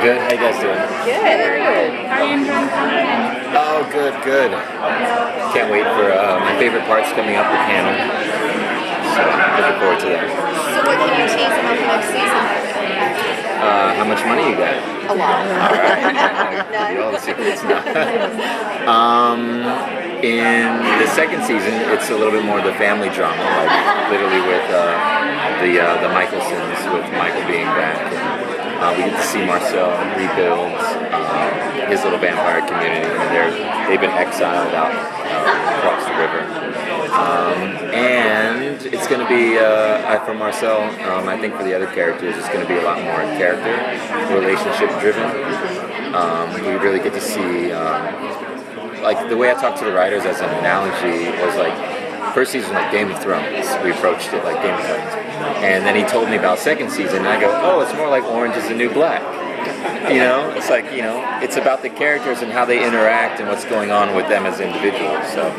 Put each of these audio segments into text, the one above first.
Good. How you guys doing? Good. How are you enjoying content? Oh, good. Can't wait for my favorite parts coming up, the panel. So looking forward to that. So what can you tease about the next season? How much money you got? A lot. All right. Give you all the secrets now. In the second season, it's a little bit more of the family drama, like literally with the Michelsons, with Michael being back. And, we get to see Marcel rebuild his little vampire community. They've been exiled out across the river. And it's going to be, for Marcel, I think for the other characters, it's going to be a lot more character, relationship driven. We really get to see, like the way I talk to the writers as an analogy was like, first season like Game of Thrones. We approached it like Game of Thrones. And then he told me about second season, and I go, oh, it's more like Orange is the New Black. It's like, it's about the characters and how they interact and what's going on with them as individuals. So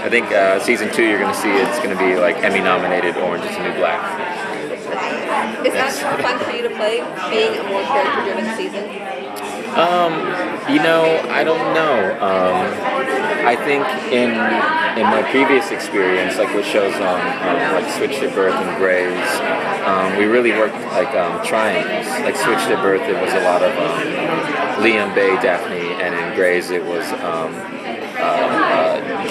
I think season 2, you're going to see it's going to be like Emmy-nominated Orange is the New Black. Is that more fun for you to play, being a more character-driven season? I don't know. I think in my previous experience, like with shows on like Switched at Birth and Grays, we really worked like triangles. Like Switched at Birth, it was a lot of Liam, Bay, Daphne, and in Grays it was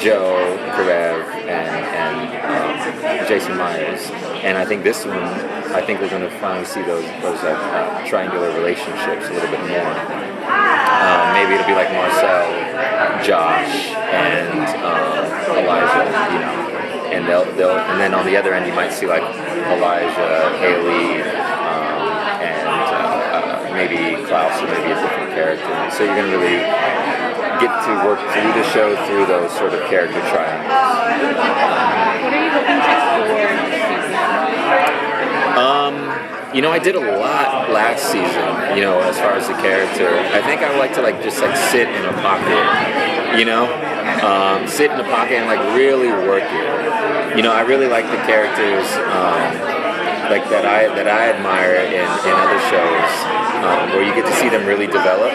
Joe, Karev, and Jason Myers. And I think this one, we're going to finally see those triangular relationships a little bit more. Maybe it'll be like Marcel, Josh, and Elijah, and and then on the other end you might see like Elijah, Haley, and maybe Klaus, or maybe a different character. And so you're going to really get to work through the show through those sort of character triangles. What are you hoping to explore this season? I did a lot last season, as far as the character. I think I would like to just sit in a pocket, sit in a pocket and really work it. I really like the characters that I admire in other shows, where you get to see them really develop,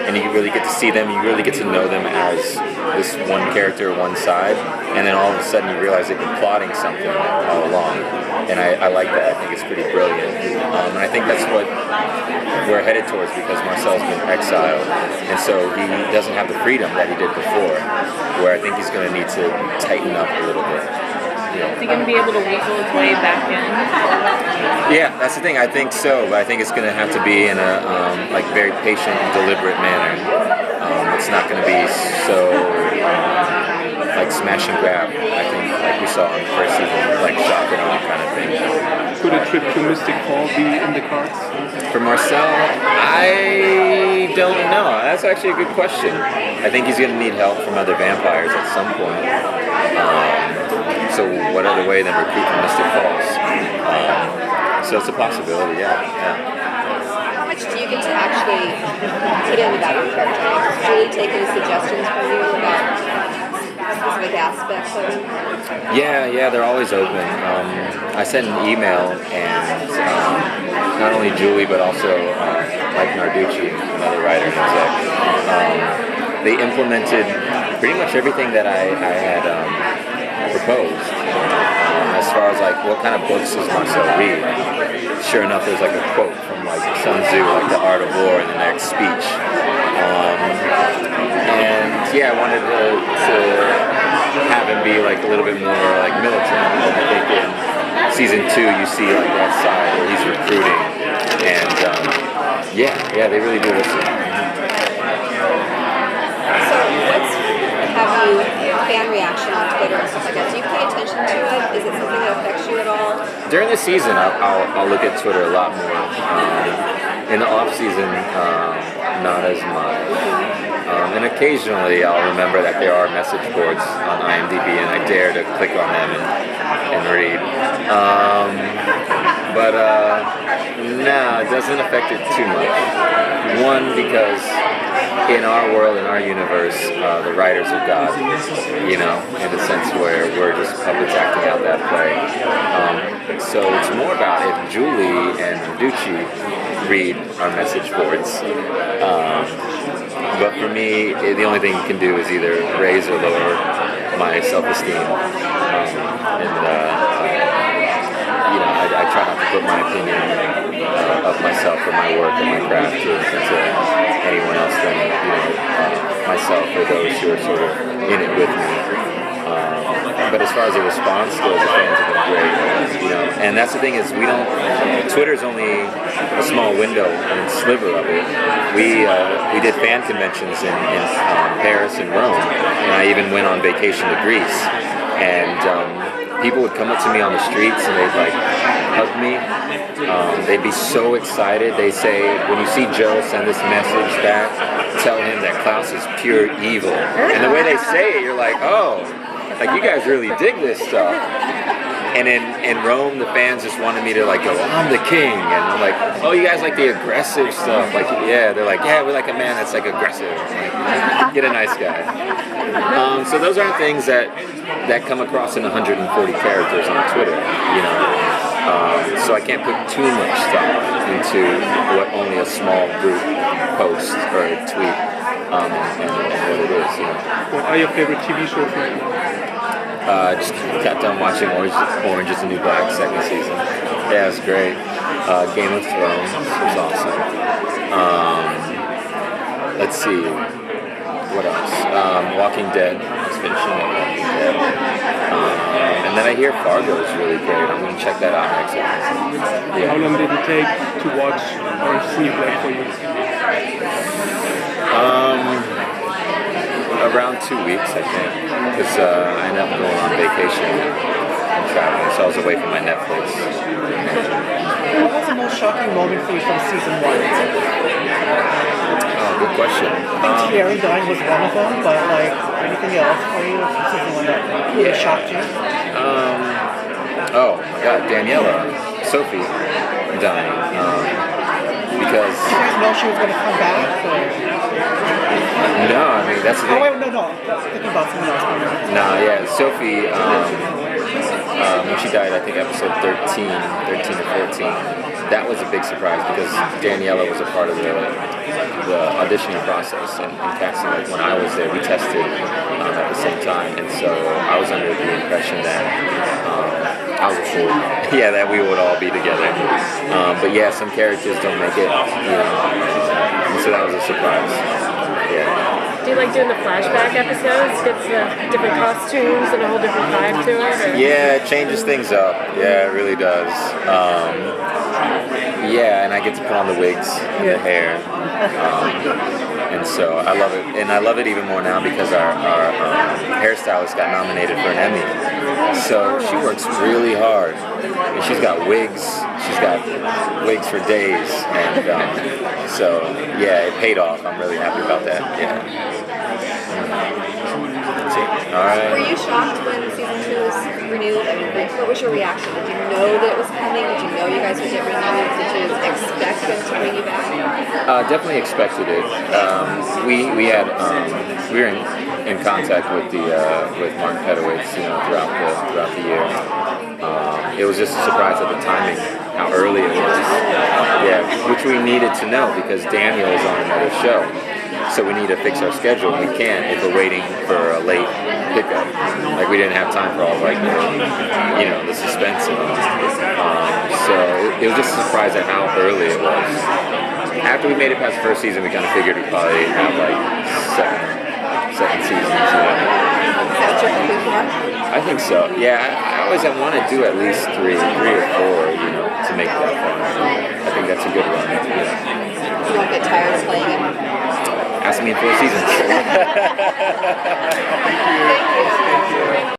and you really get to see them, you really get to know them as this one character, one side, and then all of a sudden you realize they've been plotting something all along. And I like that. I think it's pretty brilliant. And I think that's what we're headed towards, because Marcel's been exiled, and so he doesn't have the freedom that he did before, where I think he's going to need to tighten up a little bit. Is he going to be able to weasel his way back in? Yeah, that's the thing. I think so, but I think it's going to have to be in a very patient and deliberate manner. It's not going to be so smash and grab. I think like we saw in the first season, shock and awe kind of thing. Could a trip to Mystic Fall be in the cards? For Marcel, I don't know. That's actually a good question. I think he's going to need help from other vampires at some point. So what other way than recruit from Mystic Falls? So it's a possibility, yeah. How much do you get to actually put in about your character? Does Julie take any suggestions from you about specific aspects of it? Yeah, they're always open. I sent an email, and not only Julie, but also Mike Narducci, another writer and exec, they implemented pretty much everything that I had proposed. As far as what kind of books does Marcel read? Sure enough, there's a quote from Sun Tzu, The Art of War, in the next speech. And yeah, I wanted to have him be a little bit more militant. And I think in season 2 you see that side where he's recruiting, and yeah, they really do listen. So fan reaction on Twitter and stuff like that? Do you pay attention to it? Is it something that affects you at all? During the season, I'll look at Twitter a lot more. In the off season, not as much. And occasionally, I'll remember that there are message boards on IMDb, and I dare to click on them and read. But no, it doesn't affect it too much. One, because in our world, in our universe, the writers are God, you know, in the sense where we're just puppets acting out that play. So it's more about if Julie and Ducci read our message boards. But for me, the only thing you can do is either raise or lower my self-esteem. You know, I try not to put my opinion of myself or my work or my craft into anyone else than, you know, myself or those who are sort of in it with me. But as far as the response goes, the fans have been great, you know. And that's the thing is, Twitter's only a small window and sliver of it. We did fan conventions in Paris and Rome, and I even went on vacation to Greece. And people would come up to me on the streets and they'd like hug me. They'd be so excited. They say, when you see Joe, send this message back, tell him that Klaus is pure evil. And the way they say it, you're like, oh, like you guys really dig this stuff. And in Rome, the fans just wanted me to like go, I'm the king. And I'm like, oh, you guys like the aggressive stuff. Like, yeah, they're like, yeah, we like a man that's like aggressive. I'm like, get a nice guy. So those aren't things that come across in 140 characters on Twitter, you know. So I can't put too much stuff into what only a small group posts or a tweet and what it is, you know. What are your favorite TV shows right now? Just got done watching Orange is the New Black second season. Yeah, it was great. Game of Thrones was awesome. Let's see. What else? Walking Dead. I was finishing up Walking Dead. And then I hear Fargo is really great. I'm going to check that out next episode. Yeah. How long did it take to watch Orange is the New Black for you? Around 2 weeks, I think, because I ended up going on vacation and traveling, so I was away from my Netflix. What was the most shocking moment for you from season 1? Oh, good question. Thierry dying was one of them, but like anything else for you from season 1 that really shocked you? Oh my God, Daniela, Sophie, dying. Because Did you guys know she was going to come back? Or? no, I mean that's the thing. Oh wait, no. Thinking about something else. No, yeah, Sophie, when she died, I think episode 13 or 14, that was a big surprise because Daniela was a part of the auditioning process and casting. Like when I was there, we tested at the same time, and so I was under the impression that I was a fool. Yeah, that we would all be together. But yeah, some characters don't make it, you know, and so that was a surprise. Yeah. Do you like doing the flashback episodes? Gets different costumes and a whole different vibe to it? Or? Yeah, it changes things up. Yeah, it really does. Yeah, and I get to put on the wigs and the hair. And so I love it. And I love it even more now because our hairstylist got nominated for an Emmy. So she works really hard. And she's got wigs. She's got wigs for days. And so, yeah, it paid off. I'm really happy about that. Yeah. That's it. All right. Were you shocked when season 2 was renewed? I mean, what was your reaction? Did you know that it was coming? Did you know you guys would get renewed? Did you expect them to bring you back? Definitely expected it. We were in contact with Mark Pedowitz, you know, throughout the year. It was just a surprise at the timing, how early it was. Yeah, which we needed to know because Daniel is on another show. So we need to fix our schedule. We can't if we're waiting for a late pickup. Like we didn't have time for all like the suspense and all. So it was just a surprise at how early it was. After we made it past the first season, we kind of figured we'd probably have like second seasons. Is that what you're hoping for? I think so. Yeah, I always want to do at least three or four, you know, to make that fun. I think that's a good one. Yeah. You won't get tired of playing it? Ask me in 4 seasons. Thank you.